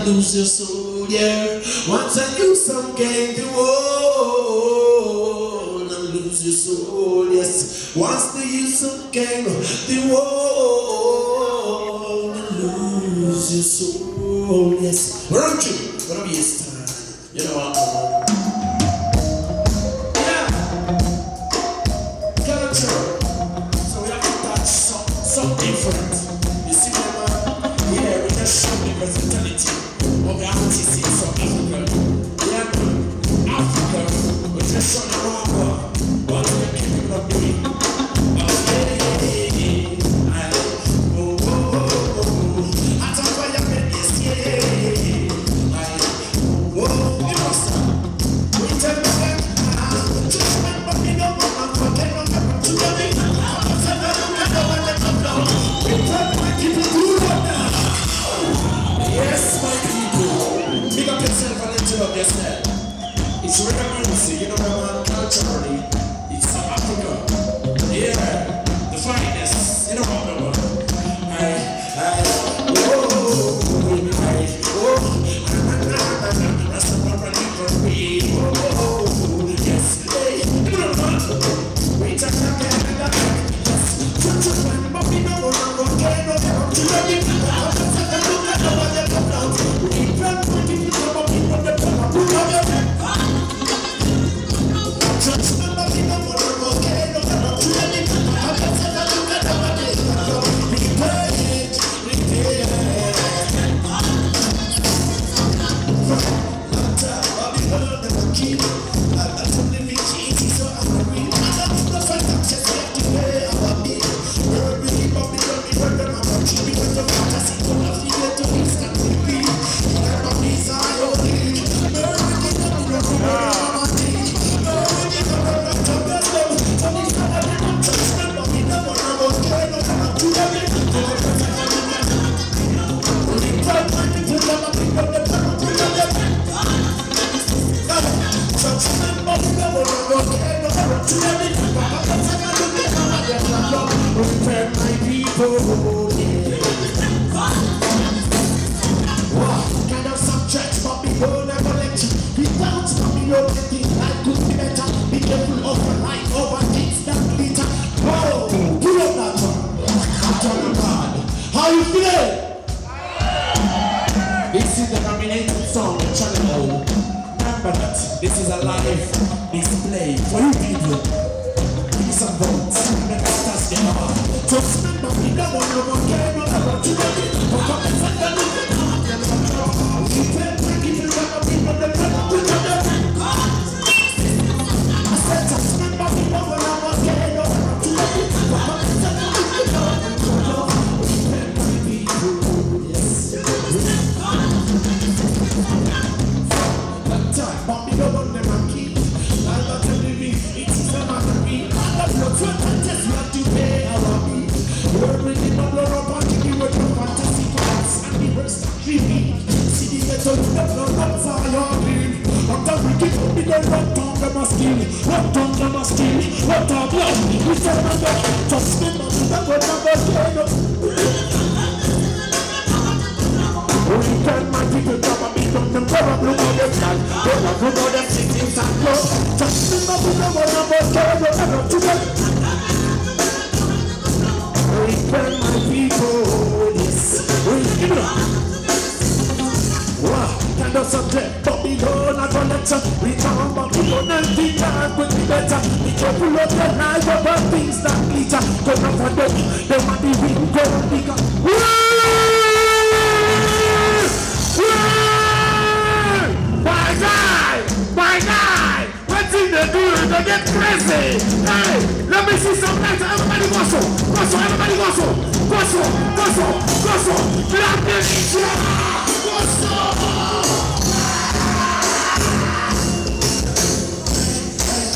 lose your soul, yeah. Once I use some game, the world and lose your soul, yes. Once they use some game, the world and lose your soul, yes. Aren't you? Gonna be a star. You know what? Yeah. Culture. So we have to touch something different. You see them, yeah, we just show the versatility of the artists from Africa. Yeah, Africa, we just show the wrong what we're keeping on doing. It's reggae music, you know, man, culturally, it's South Africa. Yeah, the finest, you know what I'm about. That's the property for me. Yes, hey, you know what? Wait a second, yes, Bobby, no, Volcano, This is the nominated song, Channel. Remember that this is a live display for you people. Give me some votes. Make us touch the heart. Just remember, we don't want to get on the road to the Let me see some lights. Everybody go so. Everybody go so. Go so.